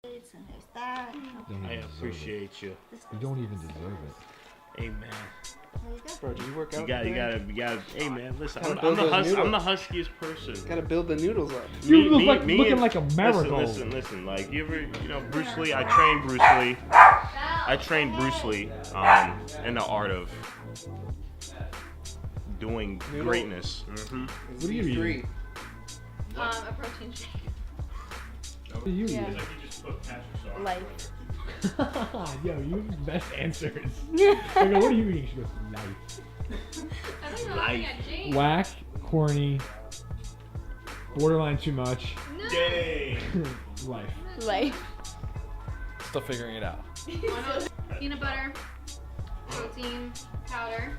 I appreciate you. You don't even deserve it. Hey man. Bro, do you work out? You gotta. Hey man, listen. Gotta I'm build those the noodles. huskiest person. Gotta build the noodles up. You look like looking like a marigold. Listen. Like you ever, Bruce Lee. I trained Bruce Lee. In the art of doing greatness. Mm-hmm. What do you eat? A protein shake. What do you eat? Yeah. Life. Yo, you have the best answers. I go, what are you eating? She goes, life. I think I'm looking at James. Whack, corny, borderline too much. No. Dang. Life. Life. Still figuring it out. Peanut butter, protein powder,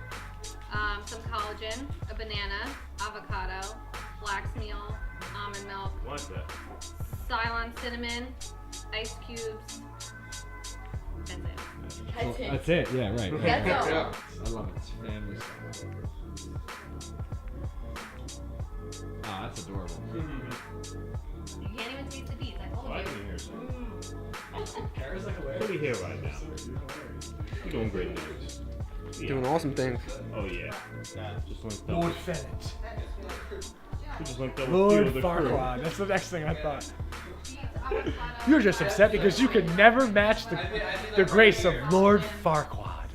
some collagen, a banana, avocado, flax meal, almond milk, What's that? Ceylon cinnamon, ice cubes. That's it. That's it. Yeah, right. That's all. Yeah. I love it. It's family style. Oh, that's adorable. You can't even taste the beets. I told Oh, I you. can hear something. What are you here right now? You're doing great things. Yeah. Doing awesome things. Oh yeah. Just linked up. Lord Fennett. We just linked up with Lord a few of the crew. Farquaad. That's the next thing I thought. You're just upset because you could never match the grace of Lord Farquaad.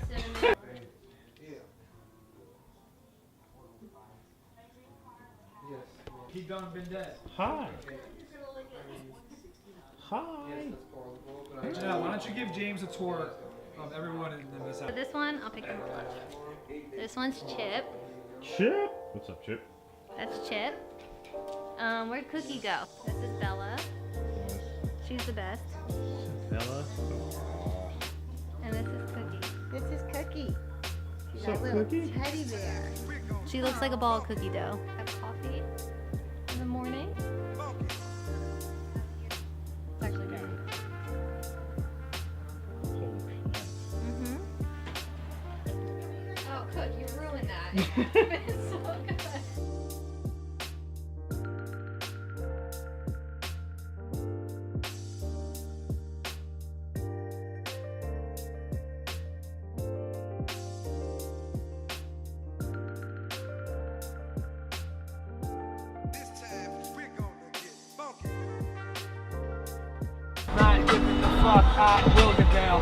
He done been dead. Hi. Hi. Janelle, why don't you give James a tour of everyone in this So this one, I'll pick them up. This one's Chip. Chip. What's up, Chip? That's Chip. Where'd Cookie go? This is Bella. She's the best. Bella. And this is Cookie. This is Cookie. She's What's our up, little Cookie? teddy bear. She looks like a ball of cookie dough. Have coffee in the morning. It's actually good. Mm-hmm. Oh, Cook, you ruined that. It's so good. Not giving the fuck out Willardale.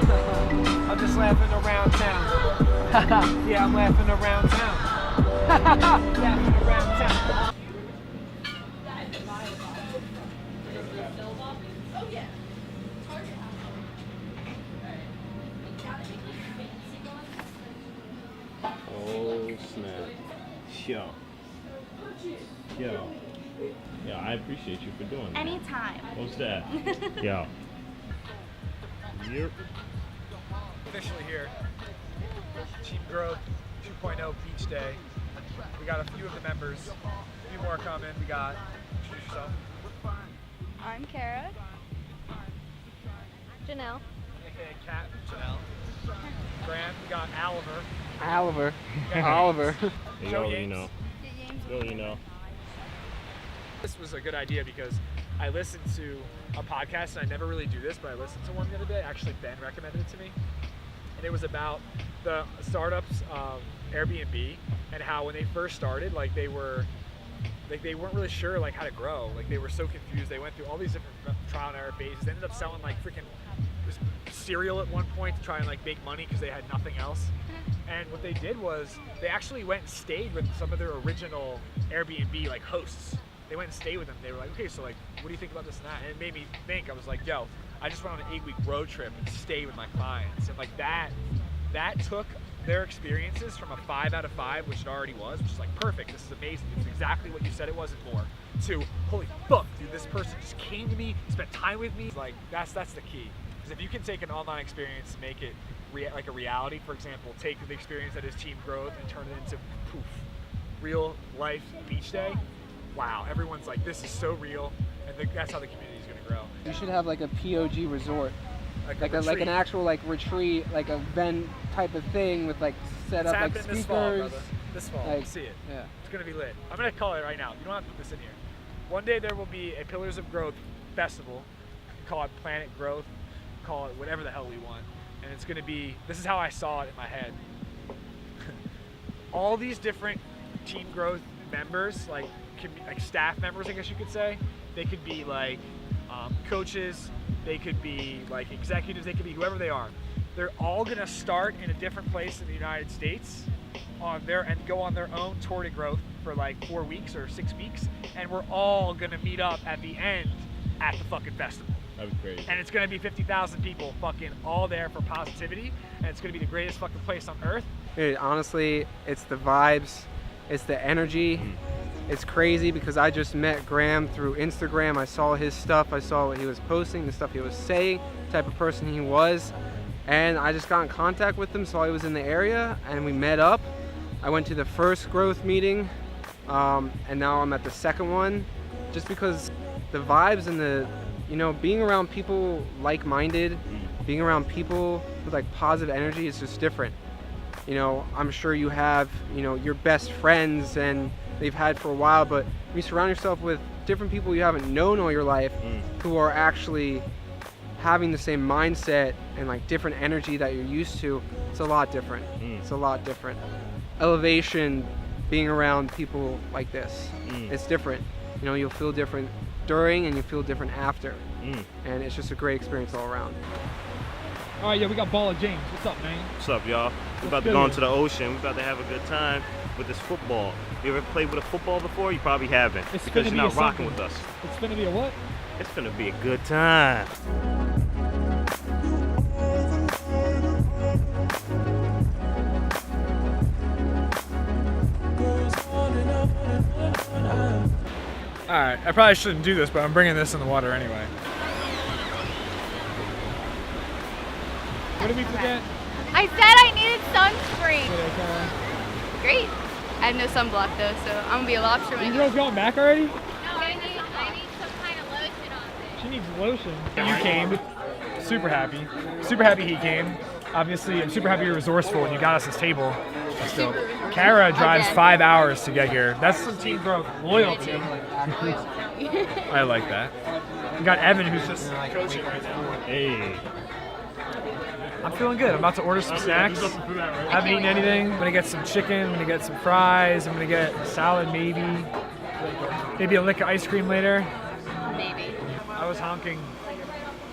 I'm just laughing around town. Yeah, I'm laughing around town. Laughing around town. Oh snap. Yo, I appreciate you for doing that. Anytime. What's that? Yo. Yep. Officially here. Cheap Growth 2.0 Beach Day. We got a few of the members. A few more coming. We got, introduce yourself. I'm Kara. Janelle. AKA Kat, Janelle. Grant, we got Oliver. Oliver. Okay. Oliver. Joe You Yates. know. This was a good idea because I listened to a podcast, and I never really do this, but I listened to one the other day. Actually, Ben recommended it to me, and it was about the startups of Airbnb and how when they first started, like they weren't really sure like how to grow. Like they were so confused. They went through all these different trial and error phases. They ended up selling like freaking cereal at one point to try and like make money because they had nothing else. And what they did was they actually went and stayed with some of their original Airbnb like hosts. They went and stayed with them. They were like, okay, so like, what do you think about this and that? And it made me think. I was like, yo, I just went on an 8-week road trip and stayed with my clients. And like that took their experiences from a 5 out of 5, which it already was, which is like perfect. This is amazing. It's exactly what you said it was and more. To holy fuck, dude, this person just came to me, spent time with me. Like that's the key. Because if you can take an online experience and make it like a reality, for example, take the experience that is Team Growth and turn it into poof, real life beach day. Wow, everyone's like, this is so real, and that's how the community is gonna grow. You should have like a POG resort. Like an retreat. actual like retreat, like a event type of thing with like set It's up like happening speakers. this fall, brother. This fall, Like, see it. Yeah. It's gonna be lit. I'm gonna call it right now. You don't have to put this in here. One day there will be a Pillars of Growth festival call it planet growth, call it whatever the hell we want. And it's gonna be, this is how I saw it in my head. All these different team growth members, like staff members, I guess you could say, they could be like coaches, they could be like executives, they could be whoever they are. They're all gonna start in a different place in the United States and go on their own tour to growth for like 4 weeks or 6 weeks, and we're all gonna meet up at the end at the fucking festival. That was crazy. And it's gonna be 50,000 people fucking all there for positivity, and it's gonna be the greatest fucking place on earth. Dude, honestly, it's the vibes, it's the energy. It's crazy because I just met Graham through Instagram. I saw his stuff, I saw what he was posting, the stuff he was saying, the type of person he was. And I just got in contact with him, so I was in the area and we met up. I went to the first growth meeting and now I'm at the second one, just because the vibes and the, you know, being around people like-minded, being around people with like positive energy is just different. You know, I'm sure you have, you know, your best friends and they've had for a while, but when you surround yourself with different people you haven't known all your life who are actually having the same mindset and like different energy that you're used to, it's a lot different. It's a lot different. Elevation, being around people like this, it's different. You know, you'll feel different during and you feel different after. And it's just a great experience all around. All right, yeah, we got Baller James. What's up, man? What's up, y'all? We're about to go into the ocean. We're about to have a good time with this football. You ever played with a football before? You probably haven't, because you're not rocking with us. It's gonna be a what? It's gonna be a good time. All right, I probably shouldn't do this, but I'm bringing this in the water anyway. What did we forget? I said I needed sunscreen. Great. I have no sunblock though, so I'm gonna be a lobster when I You go. girls going back already? No, I need some kind of lotion on it. She needs lotion. You came. Super happy. Super happy he came. Obviously, I'm super happy you're resourceful and you got us this table. That's dope. Kara drives 5 hours to get here. That's some team growth loyalty. I like that. You got Evan, who's just coaching right now. Hey. I'm feeling good. I'm about to order some snacks. Haven't eaten anything. I'm gonna get some chicken. I'm gonna get some fries. I'm gonna get a salad, maybe. Maybe a lick of ice cream later. Maybe. I was honking,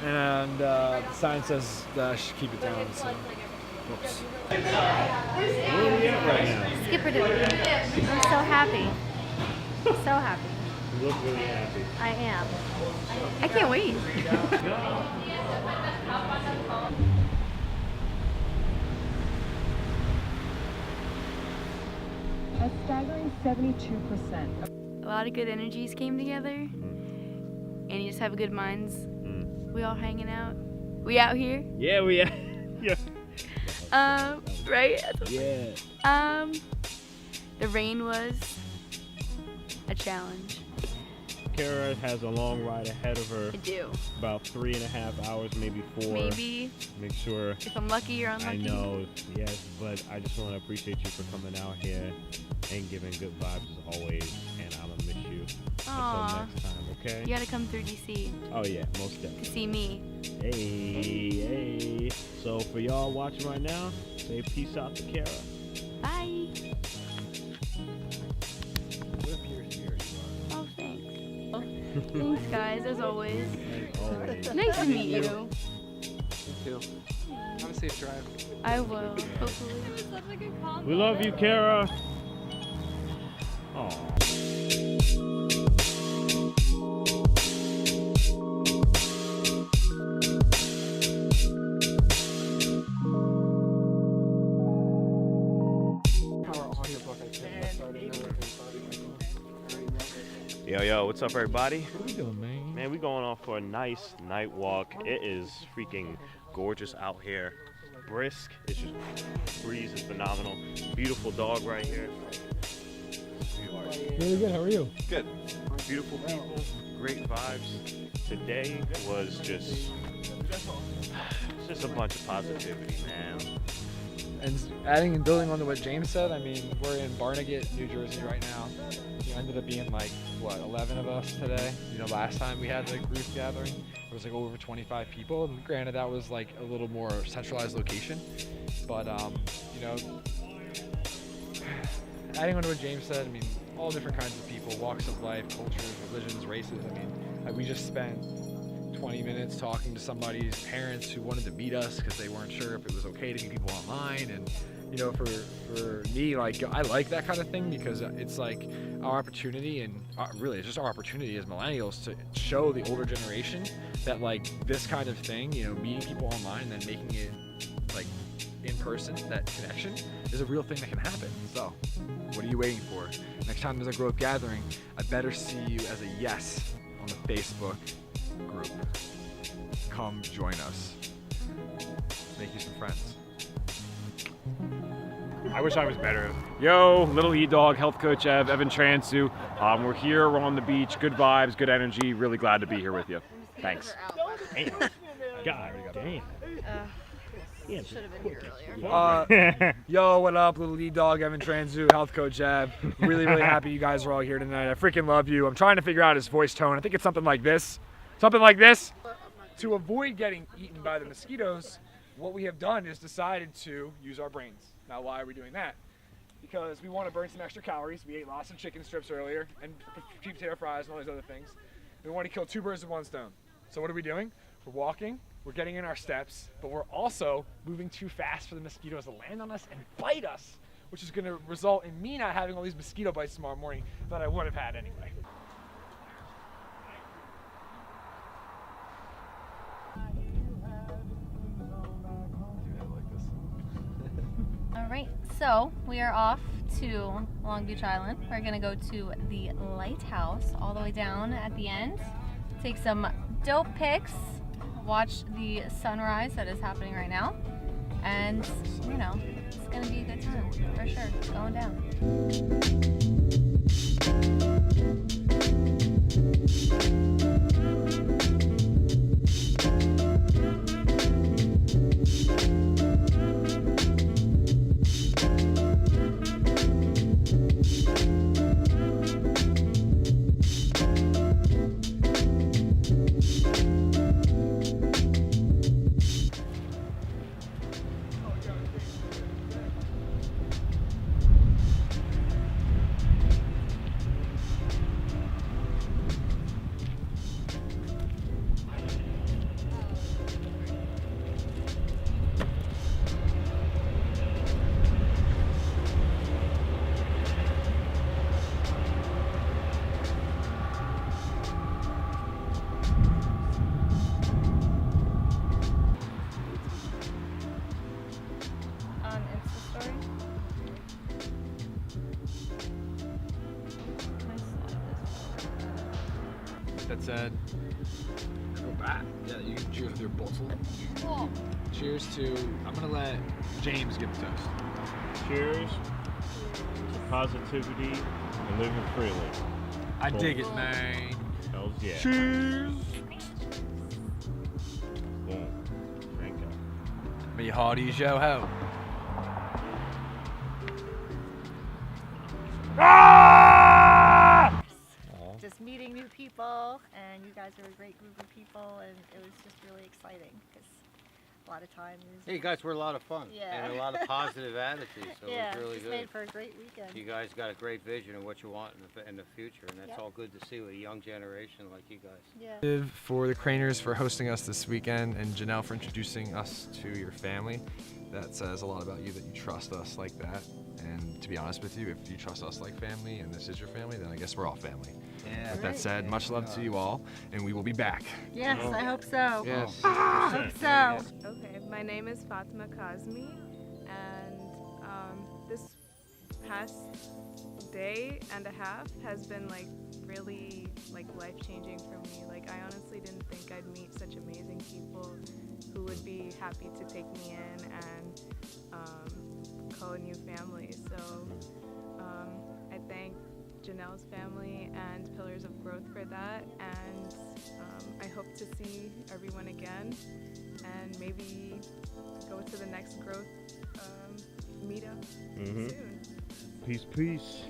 and the sign says I should keep it down. So, whoops. Where are we at right now? Skipper did it. I'm so happy. So happy. You look really happy. I am. I can't wait. A staggering 72%. A lot of good energies came together, and you just have good minds. We all hanging out. We out here. Yeah, we are. Yeah. Right? Yeah. The rain was a challenge. Kara has a long ride ahead of her. I do. About 3.5 hours, maybe 4. Maybe. Make sure. If I'm lucky or unlucky. I know, yes, but I just want to appreciate you for coming out here and giving good vibes as always, and I'm gonna miss you. Aww. Until next time, okay? You gotta come through DC Oh yeah, most definitely. to see me. Hey. So for y'all watching right now, say peace out to Kara. Bye. Oh, thanks. Thanks, guys, as always. Always. Nice to meet you. You too. Have a safe drive. I will, hopefully. We love you, Kara. Aw. Yo, what's up, everybody? What are we doing, man? Man, we going off for a nice night walk. It is freaking gorgeous out here. Brisk. It's just breeze is phenomenal. Beautiful dog right here. Really good. How are you? Good. Beautiful people. Great vibes. Today was just a bunch of positivity, man. And adding and building on to what James said, I mean, we're in Barnegat, New Jersey right now. You ended up being like, what, 11 of us today? You know, last time we had the group gathering. There was like over 25 people, and granted that was like a little more centralized location, but you know, adding on to what James said, I mean, all different kinds of people, walks of life, cultures, religions, races. I mean, we just spent 20 minutes talking to somebody's parents who wanted to meet us because they weren't sure if it was okay to meet people online. And you know, for me, like, I like that kind of thing because it's like our opportunity, and really it's just our opportunity as millennials to show the older generation that like this kind of thing, you know, meeting people online and then making it like in person, that connection is a real thing that can happen. So what are you waiting for? Next time there's a growth gathering, I better see you as a yes on the Facebook group. Come join us. Make you some friends. I wish I was better. Yo, Little E-Dog, health coach Evan Transu. We're here, we're on the beach, good vibes, good energy. Really glad to be here with you. Thanks. God damn. Should have been here earlier. Yo, what up, Little E-Dog, Evan Transu, health coach Ev. Really, really happy you guys are all here tonight. I freaking love you. I'm trying to figure out his voice tone. I think it's something like this. Something like this. To avoid getting eaten by the mosquitoes, what we have done is decided to use our brains. Now, why are we doing that? Because we want to burn some extra calories. We ate lots of chicken strips earlier and sweet potato fries and all these other things. We want to kill 2 birds with 1 stone. So what are we doing? We're walking, we're getting in our steps, but we're also moving too fast for the mosquitoes to land on us and bite us, which is going to result in me not having all these mosquito bites tomorrow morning that I would have had anyway. Alright, so we are off to Long Beach Island. We're gonna go to the lighthouse all the way down at the end, take some dope pics, watch the sunrise that is happening right now, and you know, it's gonna be a good time for sure. It's going down. That said, go back. Yeah, you can cheers with your bottle. Cool. Cheers to, I'm gonna let James give the toast. Cheers to positivity and living freely. I dig it, man. Hells yeah. Cheers. Boom. Drink up. Me hearties, yo ho. Just meeting new people, and you guys are a great group of people, and it was just really exciting because a lot of times. Hey, you guys were a lot of fun. Yeah. And a lot of positive attitudes, so Yeah, it was really just good. made for a great weekend. You guys got a great vision of what you want in the future, and that's Yep. all good to see with a young generation like you guys. Yeah. For the Craners for hosting us this weekend, and Janelle for introducing us to your family. That says a lot about you that you trust us like that. And to be honest with you, if you trust us like family and this is your family, then I guess we're all family. Yeah. With that said, much love to you all, and we will be back. Yes, I hope so. Yes. Hope so. Okay, my name is Fatima Kazmi, and this past day and a half has been like really like life-changing for me. Like, I honestly didn't think I'd meet such amazing people who would be happy to take me in and call a new family. So I thank Janelle's family and Pillars of Growth for that, and I hope to see everyone again and maybe go to the next growth meetup soon. Peace, peace.